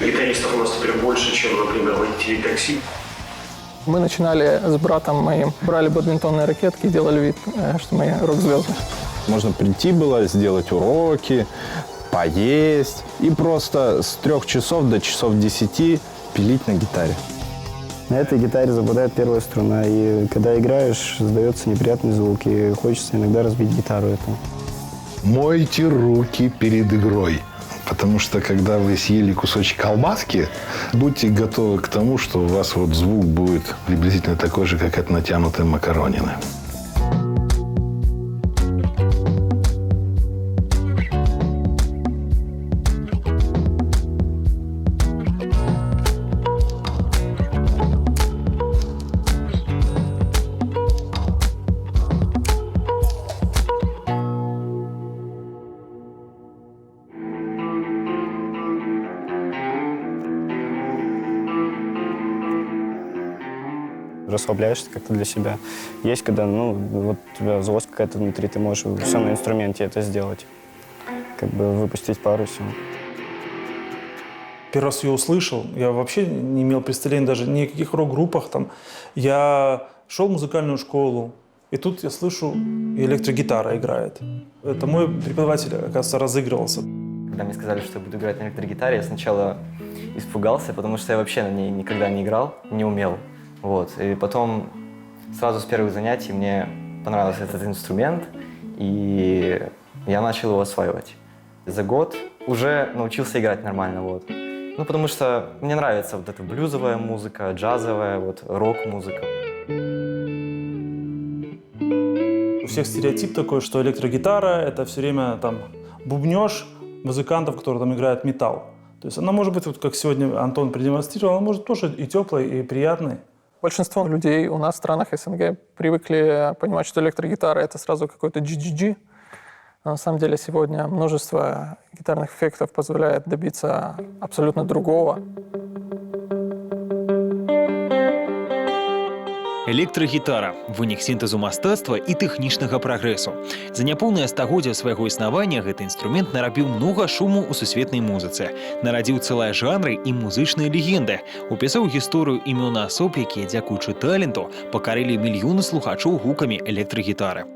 Гитаристов у нас теперь больше, чем, например, водителей такси. Мы начинали с братом моим, брали бадминтонные ракетки и делали вид, что мы рок-звезды. Можно прийти было, сделать уроки, поесть и просто с 3 часов до часов 10 пилить на гитаре. На этой гитаре западает первая струна, и когда играешь, создается неприятный звук, и хочется иногда разбить гитару эту. Мойте руки перед игрой, потому что когда вы съели кусочек колбаски, будьте готовы к тому, что у вас вот звук будет приблизительно такой же, как от натянутой макаронины. Расслабляешься как-то для себя. Есть, когда, вот у тебя злость какая-то внутри, ты можешь все на инструменте это сделать. Как бы выпустить пару и все. Первый раз ее услышал, я вообще не имел представления даже ни о каких рок-группах там. Я шел в музыкальную школу, и тут я слышу, электрогитара играет. Это мой преподаватель, оказывается, разыгрывался. Когда мне сказали, что я буду играть на электрогитаре, я сначала испугался, потому что я вообще на ней никогда не играл, не умел. Вот. И потом сразу с первых занятий мне понравился этот инструмент, и я начал его осваивать. За год уже научился играть нормально. Вот. Потому что мне нравится вот эта блюзовая музыка, джазовая, рок-музыка. У всех стереотип такой, что электрогитара — это все время там бубнёж музыкантов, которые там играют металл. То есть она может быть, вот как сегодня Антон продемонстрировал, она может тоже и теплой, и приятной. Большинство людей у нас в странах СНГ привыкли понимать, что электрогитара — это сразу какой-то GGG. Но на самом деле сегодня множество гитарных эффектов позволяет добиться абсолютно другого. Электрагітара – вынік сінтэзу мастацтва і тэхнічнага прагрэсу. За няпоўнае стагоддзе свайго існавання гэты інструмент нарабіў многа шуму ў сусветнай музыцы, нарадзіў цэлыя жанры і музычныя легенды, упісаў гісторыю імён асоб, якія, дзякуючы таленту, пакарылі мільёны слухачоў гукамі электрагітары.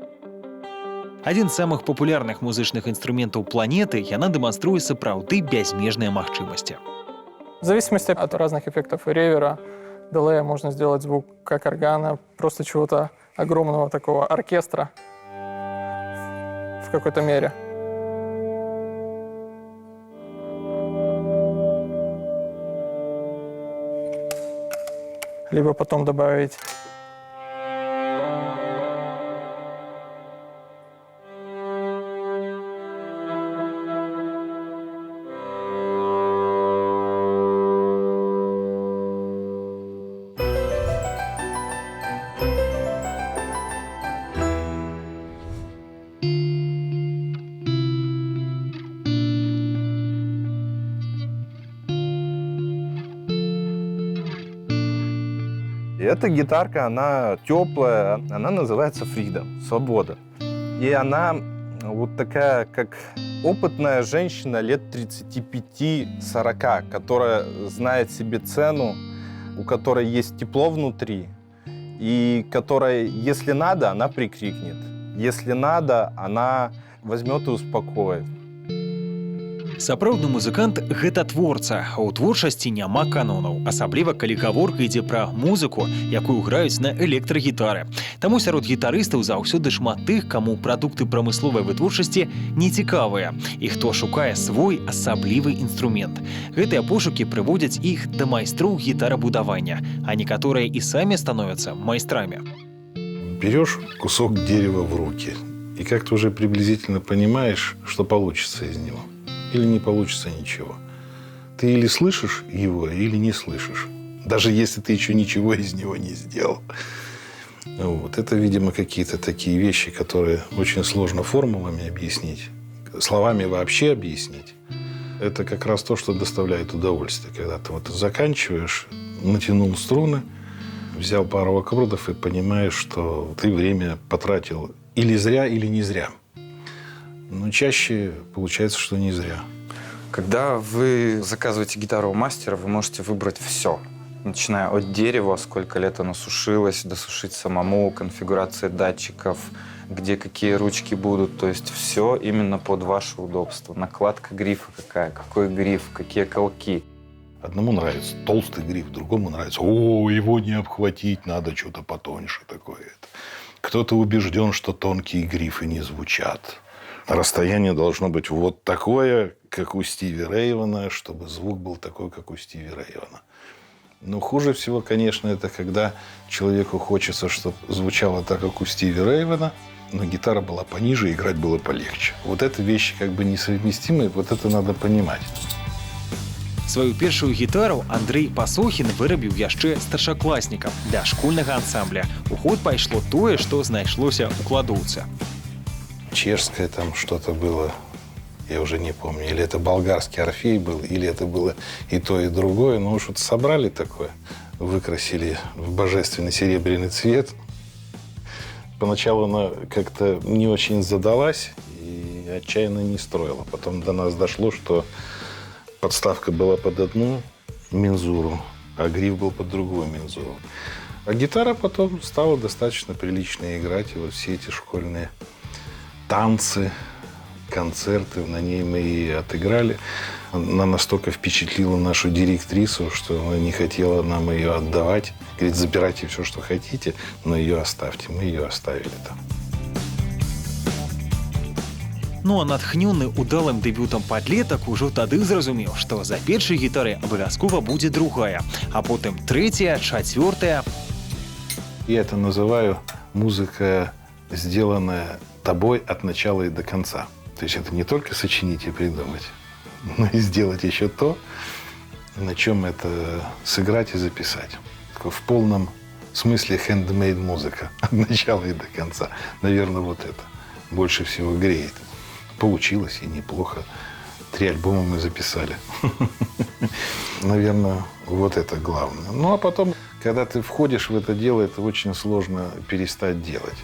Адзін з самых папулярных музычных інструментаў планеты, яна дэманструе сапраўды бязмежныя магчымасці. В зависимости от разных эффектов и ревера, делея можно сделать звук как органа, просто чего-то огромного такого оркестра в какой-то мере. Либо потом добавить Эта гитарка, она теплая, она называется Freedom, свобода. И она вот такая, как опытная женщина лет 35-40, которая знает себе цену, у которой есть тепло внутри, и которая, если надо, она прикрикнет. Если надо, она возьмет и успокоит. Сапраўдны музыкант – гэта творца, а ў творчасці няма канонаў, асабліва калі гаворка ідзе пра музыку, якую граюць на электрагітары. Таму сярод гітарыстаў заўсёды шмат тых, каму прадукты прамысловай вытворчасці не цікавыя, і хто шукае свой асаблівы інструмент. Гэтыя пошукі прыводзяць іх да майстроў гітарабудавання, а некаторыя і самі становяцца майстрамі. Берешь кусок дерева в руки и как-то уже приблизительно понимаешь, что получится из него. Или не получится ничего. Ты или слышишь его, или не слышишь. Даже если ты еще ничего из него не сделал. Вот. Это, видимо, какие-то такие вещи, которые очень сложно формулами объяснить, словами вообще объяснить. Это как раз то, что доставляет удовольствие. Когда ты вот заканчиваешь, натянул струны, взял пару аккордов и понимаешь, что ты время потратил или зря, или не зря. Но чаще получается, что не зря. Когда вы заказываете гитару у мастера, вы можете выбрать все. Начиная от дерева, сколько лет оно сушилось, досушить самому, конфигурация датчиков, где какие ручки будут. То есть все именно под ваше удобство. Накладка грифа какая, какой гриф, какие колки. Одному нравится толстый гриф, другому нравится, его не обхватить, надо что-то потоньше такое. Кто-то убежден, что тонкие грифы не звучат. Расстояние должно быть вот такое, как у Стиви Рэй-Вана, чтобы звук был такой, как у Стиви Рэй-Вана. Но хуже всего, конечно, это когда человеку хочется, чтобы звучало так, как у Стиви Рэй-Вана, но гитара была пониже, играть было полегче. Вот это вещи как бы несовместимые, вот это надо понимать. Сваю першую гітару Андрэй Пасохін вырабіў яшчэ старшакласнікам для школьнага ансамбля. У ход пайшло тое, што знайшлося ў кладоўцы. Чешское там что-то было, я уже не помню. Или это болгарский Орфей был, или это было и то, и другое. Ну, что-то собрали такое, выкрасили в божественный серебряный цвет. Поначалу она как-то не очень задалась и отчаянно не строила. Потом до нас дошло, что подставка была под одну мензуру, а гриф был под другую мензуру. А гитара потом стала достаточно прилично играть. И вот все эти школьные танцы, концерты, на ней мы и отыграли. Она настолько впечатлила нашу директрису, что она не хотела нам ее отдавать. Говорит, забирайте все, что хотите, но ее оставьте. Мы ее оставили там. Ну а натхнёны удалым дэбютам падлетак ужо тады зразумеў, што за першай гітарай абавязкова будзе другая, а потым трэцяя, чацвёртая. Я это называю музыка, сделанная тобой от начала и до конца. То есть это не только сочинить и придумать, но и сделать еще то, на чем это сыграть и записать. Такое в полном смысле handmade музыка от начала и до конца. Наверное, вот это больше всего греет. Получилось и неплохо. 3 альбома мы записали. Наверное, вот это главное. Ну, а потом, когда ты входишь в это дело, это очень сложно перестать делать.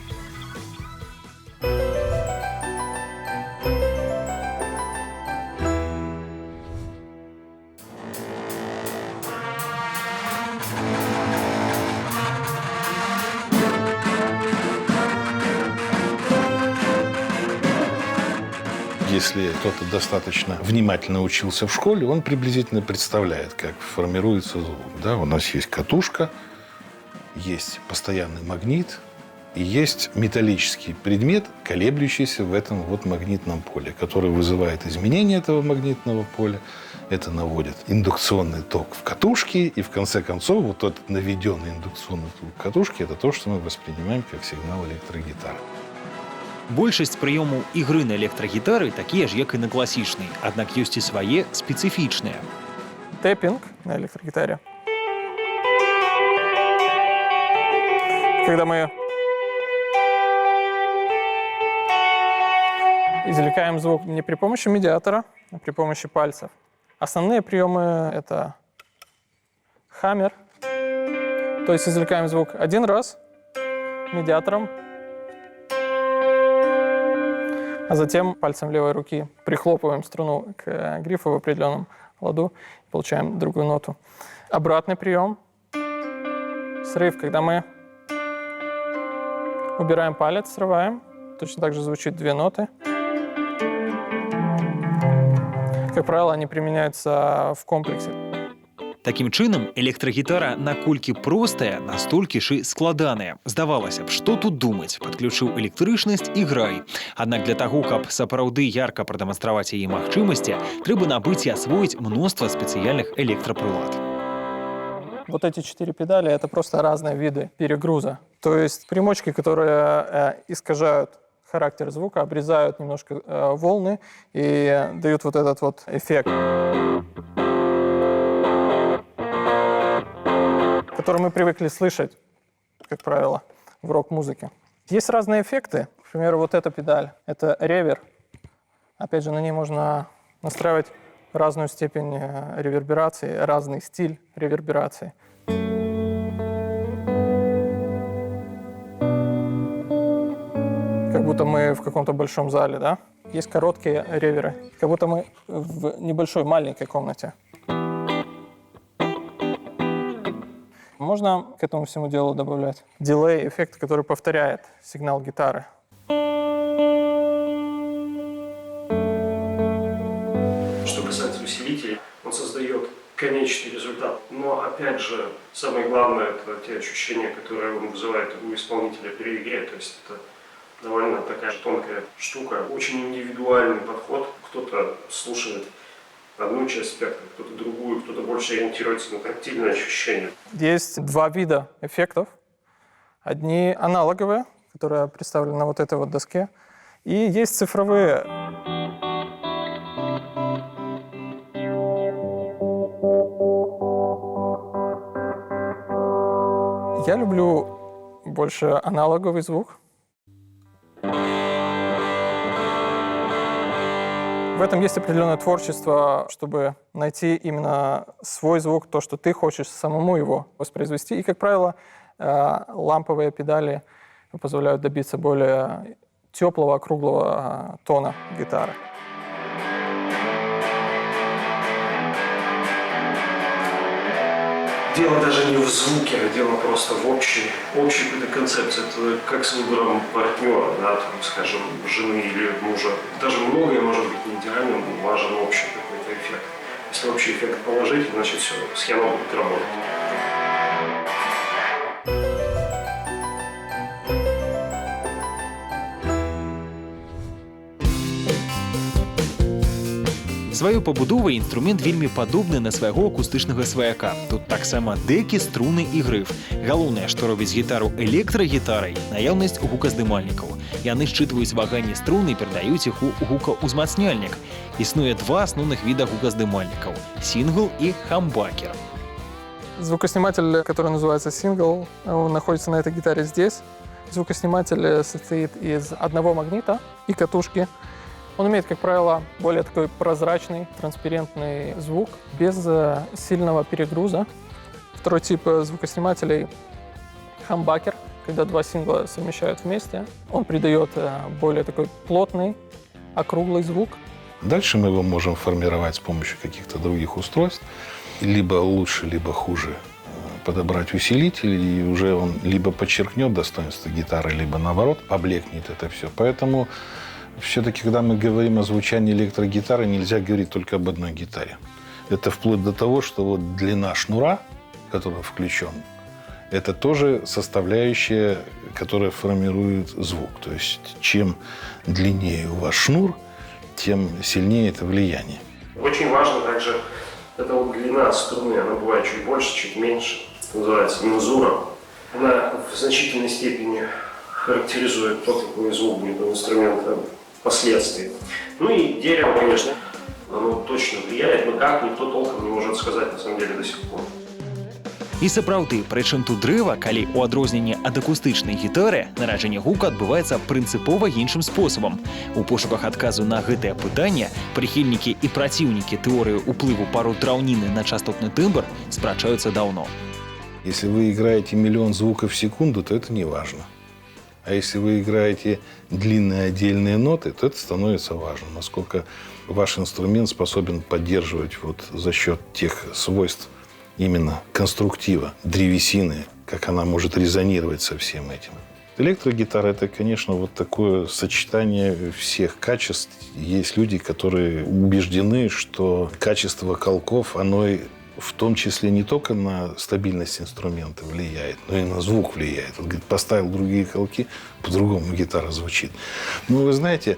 Если кто-то достаточно внимательно учился в школе, он приблизительно представляет, как формируется звук. Да? У нас есть катушка, есть постоянный магнит и есть металлический предмет, колеблющийся в этом вот магнитном поле, который вызывает изменение этого магнитного поля. Это наводит индукционный ток в катушке, и в конце концов вот этот наведенный индукционный ток в катушке – это то, что мы воспринимаем как сигнал электрогитары. Большасць прыёмаў ігры на электрагітары такія ж, як і на класічнай, аднак ёсць і свае спецыфічныя. Тэппинг на электрогитаре. Когда мы извлекаем звук не при помощи медиатора, а при помощи пальцев. Основные приемы — это хаммер. То есть извлекаем звук один раз медиатором, а затем пальцем левой руки прихлопываем струну к грифу в определенном ладу и получаем другую ноту. Обратный прием — срыв, когда мы убираем палец, срываем. Точно так же звучит 2 ноты. Как правило, они применяются в комплексе. Такім чынам, электрагітара наколькі простая, настолькі ж і складаная. Здавалася б, што тут думаць? Падключыў электрычнасць і грай. Аднак для таго, каб сапраўды ярка прадэманстраваць яе магчымасці, трэба набыць і асвоіць мноства спецыяльных электрапрылад. Вот эти 4 педали — это просто разные виды перегруза. То есть примочки, которые искажают характер звука, обрезают немножко волны и дают вот этот вот эффект, который мы привыкли слышать, как правило, в рок-музыке. Есть разные эффекты. К примеру, вот эта педаль — это ревер. Опять же, на ней можно настраивать разную степень реверберации, разный стиль реверберации. Как будто будто мы в каком-то большом зале, да? Есть короткие реверы, как будто мы в небольшой, маленькой комнате. Можно к этому всему делу добавлять дилей, эффект, который повторяет сигнал гитары. Что касается усилителей, он создает конечный результат. Но, опять же, самое главное – это те ощущения, которые он вызывает у исполнителя при игре. То есть это довольно такая же тонкая штука, очень индивидуальный подход. Кто-то слушает одну часть спектра, кто-то другую, кто-то больше ориентируется на тактильные ощущения. Есть два вида эффектов. Одни аналоговые, которые представлены на вот этой вот доске, и есть цифровые. Я люблю больше аналоговый звук. В этом есть определенное творчество, чтобы найти именно свой звук, то, что ты хочешь самому его воспроизвести. И, как правило, ламповые педали позволяют добиться более теплого, округлого тона гитары. Дело даже не в звуке, а дело просто в общей какой-то концепции. Это как с выбором партнера, да, там, скажем, жены или мужа. Даже многое может быть не идеальным, важен общий какой-то эффект. Если общий эффект положительный, значит все, схема будет работать. Сваёй пабудовай інструмент вельмі падобны на свайго акустычнага сваяка. Тут таксама дэкі, струны і грыф. Галоўнае, што робіць гітару электрагітарай, наяўнасць гуказдымальнікаў. Яны счытваюць ваганні струн і перадаюць іх у гукаўзмацняльнік. Існуе два асноўных віда гуказдымальнікаў – сингл і хамбакер. Звукосниматель, который называется сингл, он находится на этой гитаре здесь. Звукосниматель состоит из одного магнита и катушки. Он имеет, как правило, более такой прозрачный, транспарентный звук, без сильного перегруза. Второй тип звукоснимателей — хамбакер, когда два сингла совмещают вместе. Он придает более такой плотный, округлый звук. Дальше мы его можем формировать с помощью каких-то других устройств. Либо лучше, либо хуже подобрать усилитель, и уже он либо подчеркнет достоинство гитары, либо, наоборот, поблекнет это все. Поэтому все-таки, когда мы говорим о звучании электрогитары, нельзя говорить только об одной гитаре. Это вплоть до того, что вот длина шнура, который включен, это тоже составляющая, которая формирует звук. То есть чем длиннее у вас шнур, тем сильнее это влияние. Очень важно также эта вот длина струны, она бывает чуть больше, чуть меньше. Это называется мензура. Она в значительной степени характеризует то, какой звук будет у инструмента впоследствии. Ну и дерево, конечно, оно точно влияет, но как, никто толком не может сказать на самом деле до сих пор. І сапраўды, прычым тут дрэва, калі ў адрозненне ад акустычнай гітары, нараджэнне гука адбываецца прынцыпова іншым спосабам. У пошуках адказу на гэтае пытанне прыхільнікі і праціўнікі тэорыі ўплыву парод драўніны на частотны тэмбр спрачаюцца даўно. Если вы играете миллион звуков в секунду, то это не важно. А если вы играете длинные отдельные ноты, то это становится важно, насколько ваш инструмент способен поддерживать вот за счет тех свойств именно конструктива, древесины, как она может резонировать со всем этим. Электрогитара – это, конечно, вот такое сочетание всех качеств. Есть люди, которые убеждены, что качество колков, оно в том числе не только на стабильность инструмента влияет, но и на звук влияет. Вот, говорит, поставил другие колки, по-другому гитара звучит. Ну, вы знаете,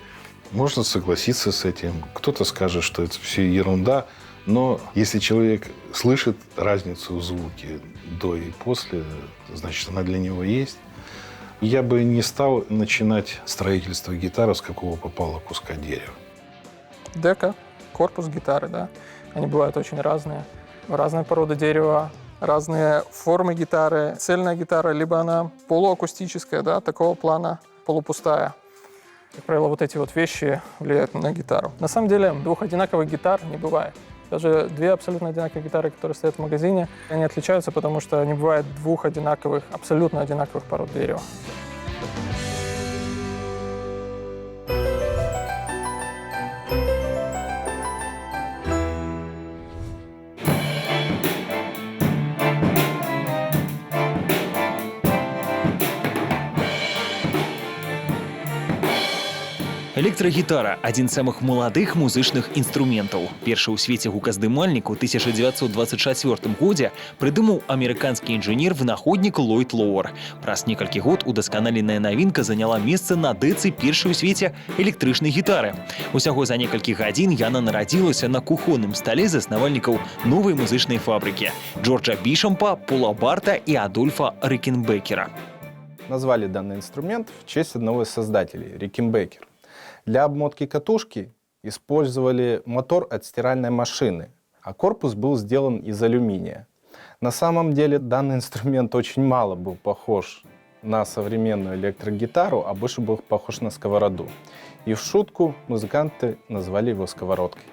можно согласиться с этим. Кто-то скажет, что это все ерунда. Но если человек слышит разницу в звуке до и после, значит, она для него есть. Я бы не стал начинать строительство гитары с какого попало куска дерева. Дека, корпус гитары, да, они бывают очень разные. Разные породы дерева, разные формы гитары. Цельная гитара, либо она полуакустическая, да, такого плана, полупустая. Как правило, вот эти вот вещи влияют на гитару. На самом деле, двух одинаковых гитар не бывает. Даже две абсолютно одинаковые гитары, которые стоят в магазине, они отличаются, потому что не бывает двух одинаковых, абсолютно одинаковых пород дерева. Электрагітара – адзін з самых маладых музычных інструментаў. Першы ў свеце гуказдымальнік у 1924 годзе прыдумаў амерыканскі інжынер-вынаходнік Ллойд Лоуэр. Праз некалькі год удасканаленая навінка заняла месца на дэцы першай у свеце электрычнай гітары. Усяго за некалькі гадзін яна нарадзілася на кухонным стале заснавальнікаў новай музычнай фабрыкі – Джорджа Бішампа, Пола Барта і Адольфа Рикенбекера. Назвали данный инструмент в честь одного из создателей – Рикенбекер. Для обмотки катушки использовали мотор от стиральной машины, а корпус был сделан из алюминия. На самом деле данный инструмент очень мало был похож на современную электрогитару, а больше был похож на сковороду. И в шутку музыканты назвали его сковородкой.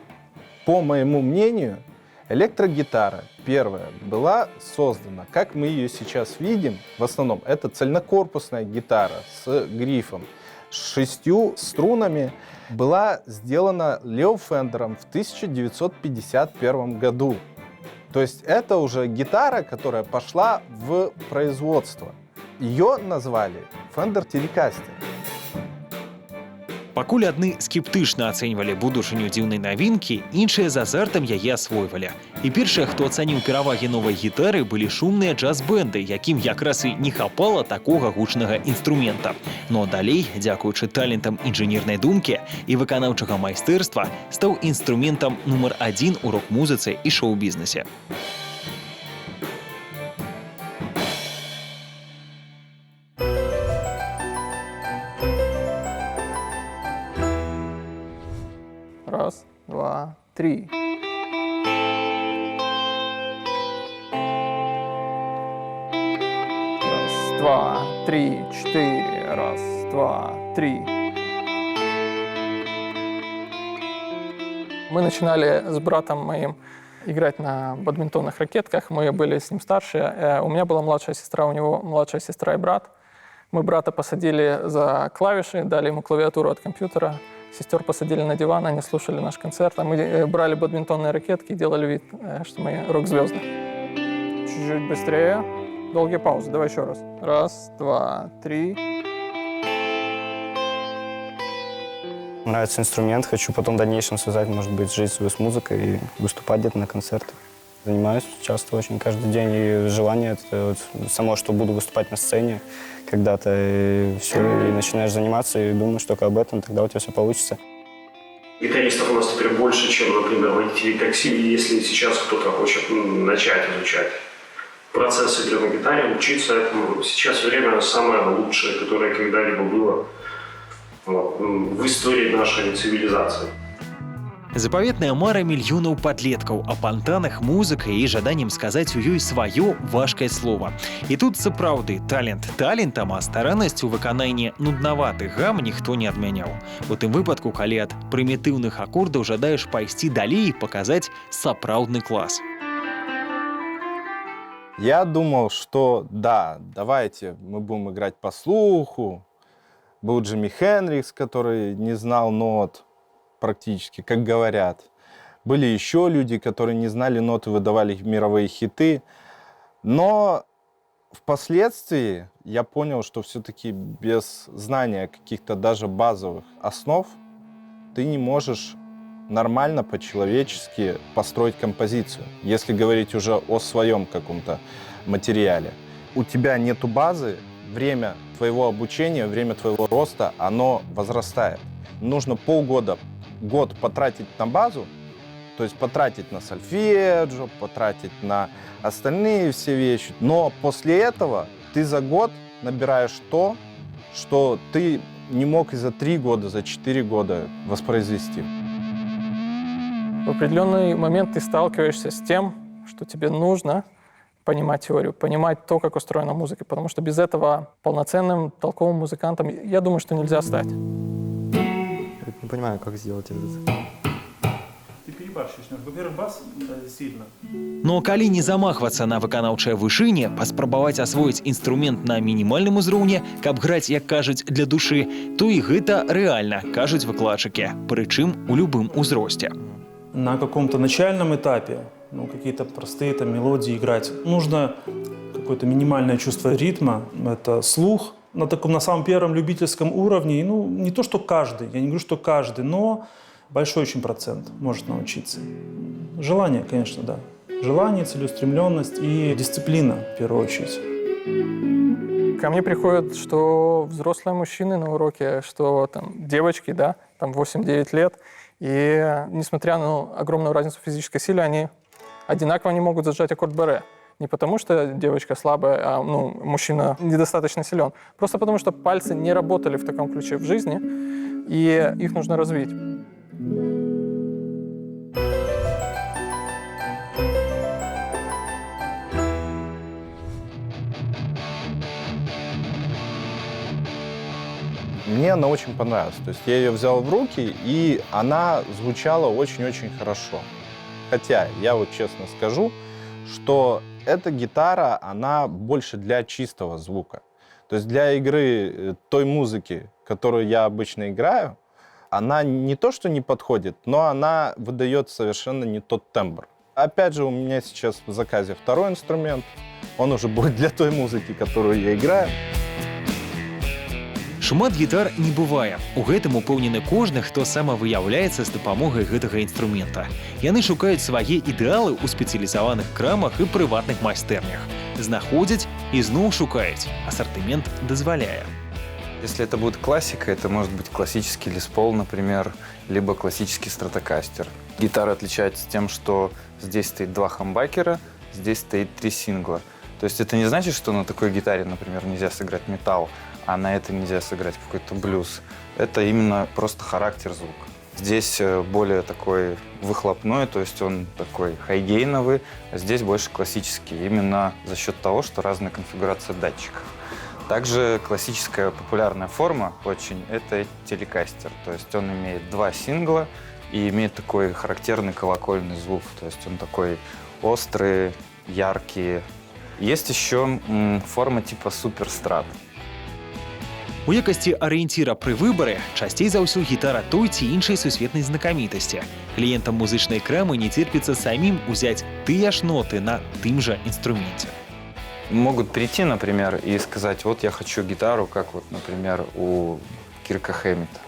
По моему мнению, электрогитара первая была создана, как мы ее сейчас видим. В основном это цельнокорпусная гитара с грифом, с 6 струнами. Была сделана Лео Фендером в 1951 году. То есть это уже гитара, которая пошла в производство. Ее назвали Fender Telecaster. Пакуль адны скептычна ацэньвалі будучыню дзіўнай навінкі, іншыя з азартам яе асвойвалі. І першыя, хто ацаніў перавагі новай гітары, былі шумныя джаз-бэнды, якім якраз і не хапала такога гучнага інструмента. Но далей, дзякуючы талентам інжынернай думкі і выканаўчага майстэрства, стаў інструментам нумар 1 у рок-музыцы і шоу-бізнесе. Раз, два, три. Раз, два, три, четыре. Раз, два, три. Мы начинали с братом моим играть на бадминтонных ракетках. Мы были с ним старше. У меня была младшая сестра, у него младшая сестра и брат. Мы брата посадили за клавиши, дали ему клавиатуру от компьютера. Сестер посадили на диван, они слушали наш концерт, а мы брали бадминтонные ракетки и делали вид, что мы рок-звезды. Чуть-чуть быстрее. Долгие паузы. Давай еще раз. Раз, два, три. Нравится инструмент, хочу потом в дальнейшем связать, может быть, жизнь свою с музыкой и выступать где-то на концертах. Занимаюсь часто очень каждый день, и желание это вот само, что буду выступать на сцене когда-то, и все, и начинаешь заниматься, и думаешь только об этом, тогда у тебя все получится. Гитаристов у нас теперь больше, чем, например, водителей такси, если сейчас кто-то хочет начать изучать процесс игры на гитаре, учиться этому. Сейчас время самое лучшее, которое когда-либо было в истории нашей цивилизации. Запаветная мара мільёнаў падлеткаў апантаных музыкай і жаданнем сказаць у ёй сваё важкае слова. І тут сапраўды талент талентам, а стараннасць у выкананні нуднаватых гам ніхто не адмяняў. У тым выпадку, калі ад прымітыўных акордаў жадаеш пайсці далей і паказаць сапраўдны клас. Я думал, что да, давайте мы будем играть по слуху. Был Джимми Хендрикс, который не знал нот практически, как говорят. Были еще люди, которые не знали ноты, выдавали мировые хиты. Но впоследствии я понял, что все-таки без знания каких-то даже базовых основ ты не можешь нормально, по-человечески построить композицию, если говорить уже о своем каком-то материале. У тебя нету базы, время твоего обучения, время твоего роста, оно возрастает. Нужно полгода, год потратить на базу, то есть потратить на сольфеджио, потратить на остальные все вещи. Но после этого ты за год набираешь то, что ты не мог и за 3 года, за 4 года воспроизвести. В определенный момент ты сталкиваешься с тем, что тебе нужно понимать теорию, понимать то, как устроена музыка, потому что без этого полноценным, толковым музыкантом, я думаю, что нельзя стать. Я не понимаю, как сделать это. Ты перебарщиваешь. Во-первых, бас сильно. Но калі не замахвацца на выканаўчае вышыне, паспрабаваць асвоіць інструмент на мінімальным узроўні, каб граць, як кажуць, для душы, то і гэта рэальна, кажуць выкладчыкі, прычым у любым узросце. На каком-то начальном этапе, какие-то простые там мелодии играть, нужно какое-то минимальное чувство ритма, это слух, на таком, на самом первом любительском уровне. И, ну, не то, что каждый, я не говорю, что каждый, но большой очень процент может научиться. Желание, конечно, да. Желание, целеустремленность и дисциплина, в первую очередь. Ко мне приходят, что взрослые мужчины на уроке, что там девочки, да, там 8-9 лет, и несмотря на огромную разницу в физической силе, они одинаково не могут зажать аккорд баре. Не потому, что девочка слабая, а мужчина недостаточно силен. Просто потому, что пальцы не работали в таком ключе в жизни, и их нужно развить. Мне она очень понравилась. То есть я ее взял в руки, и она звучала очень-очень хорошо. Хотя, я вот честно скажу, что эта гитара, она больше для чистого звука. То есть для игры той музыки, которую я обычно играю, она не то что не подходит, но она выдает совершенно не тот тембр. Опять же, у меня сейчас в заказе второй инструмент. Он уже будет для той музыки, которую я играю. Шмат гітар не бывае. У гэтым упэўнены кожны, хто самавыяўляецца з дапамогай гэтага інструмента. Яны шукаюць свае ідэалы ў спецыялізаваных крамах і прыватных майстэрнях. Знаходзяць і зноў шукаюць. Ассартымент дазваляе. Если это будет классика, это может быть классический Les Paul, например, либо классический Stratocaster. Гитара отличается тем, что здесь стоит 2 хамбакера, здесь стоит 3 сингла. То есть это не значит, что на такой гитаре, например, нельзя сыграть металл, а на этой нельзя сыграть какой-то блюз. Это именно просто характер звука. Здесь более такой выхлопной, то есть он такой хайгейновый, а здесь больше классический, именно за счет того, что разная конфигурация датчиков. Также классическая популярная форма очень – это телекастер, то есть он имеет 2 сингла и имеет такой характерный колокольный звук, то есть он такой острый, яркий. Есть еще форма типа суперстрат. У якасці арыенціра пры выбары часцей за ўсё гітара той ці іншай сусветнай знакамітасці. Кліентам музычнай крамы не терпіцца самім узяць тыя ж ноты на тым жа інструменце. Могут прийти, например, и сказать, вот я хочу гитару, как вот, например, у Кирка Хэммета.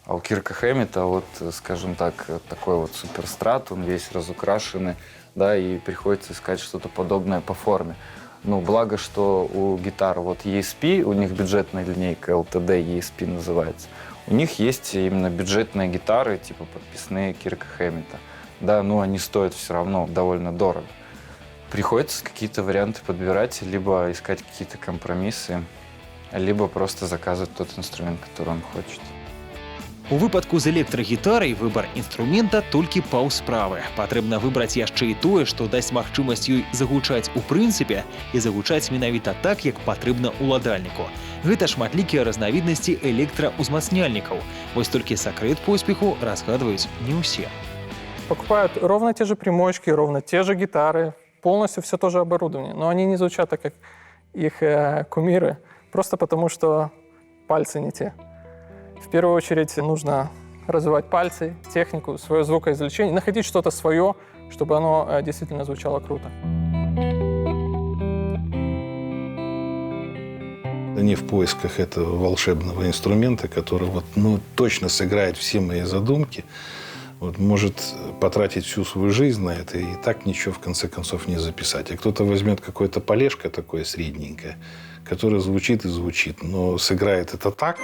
А у Кирка Хэммета, вот, скажем так, такой вот суперстрат, он весь разукрашенный, да, и приходится искать что-то подобное по форме. Ну, благо, что у гитар вот ESP, у них бюджетная линейка LTD ESP называется. У них есть именно бюджетные гитары, типа подписные Кирка Хэммета. Да, но они стоят все равно довольно дорого. Приходится какие-то варианты подбирать, либо искать какие-то компромиссы, либо просто заказывать тот инструмент, который он хочет. У выпадку з электрагітарай выбар інструмента толькі паўсправы. Патрэбна выбраць яшчэ і тое, што дасць магчымасць ёй загучаць у прынцыпе і загучаць менавіта так, як патрэбна ўладальніку. Гэта шматлікія разнавіднасці электраўзмацняльнікаў. Вось толькі сакрэт поспеху разгадваюць не ўсе. Покупают ровно те же примочки, ровно те же гитары, полностью все то же оборудование, но они не звучат так, как их кумиры, просто потому что пальцы не те. В первую очередь нужно развивать пальцы, технику, свое звукоизвлечение, находить что-то свое, чтобы оно действительно звучало круто. Они в поисках этого волшебного инструмента, который вот, точно сыграет все мои задумки, вот, может потратить всю свою жизнь на это и так ничего в конце концов не записать. А кто-то возьмет какое-то полежка такое средненькое, которое звучит и звучит, но сыграет это так.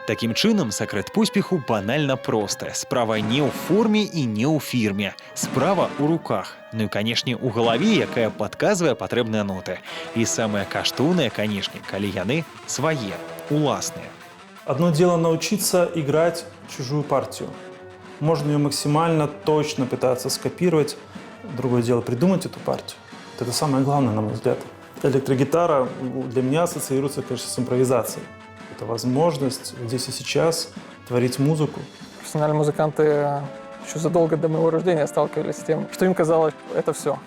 Такім чынам, сакрэт поспеху банальна просты. Справа не ў форме і не ў фірме. Справа ў руках. Ну і, канешне, у галаве, якая падказвае патрэбныя ноты. І самае каштоўнае, канешне, калі яны свае, уласныя. Одно дело научиться играть чужую партию. Можно ее максимально точно пытаться скопировать. Другое дело придумать эту партию. Это самое главное, на мой взгляд. Электрогитара для меня ассоциируется, конечно, с импровизацией. Это возможность здесь и сейчас творить музыку. Профессиональные музыканты еще задолго до моего рождения сталкивались с тем, что им казалось, это все,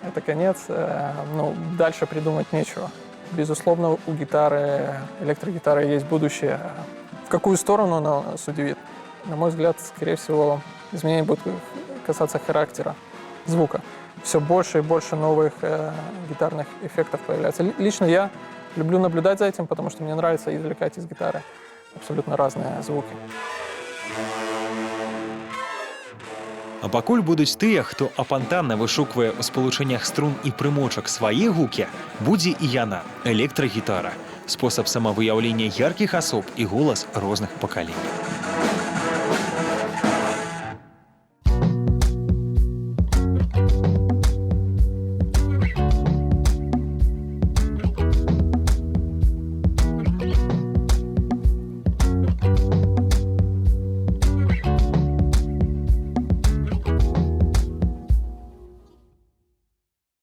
это конец, дальше придумать нечего. Безусловно, у гитары, электрогитары есть будущее. В какую сторону она нас удивит? На мой взгляд, скорее всего, изменения будут касаться характера звука. Все больше и больше новых гитарных эффектов появляется. Лично я люблю наблюдать за этим, потому что мне нравится извлекать из гитары абсолютно разные звуки. А пакуль будуць тыя, хто апантанна вышуквае ў спалучэннях струн і прымочак свае гукі, будзе і яна, электрагітара. Спосаб самавыяўлення яркіх асоб і голас розных пакаленняў.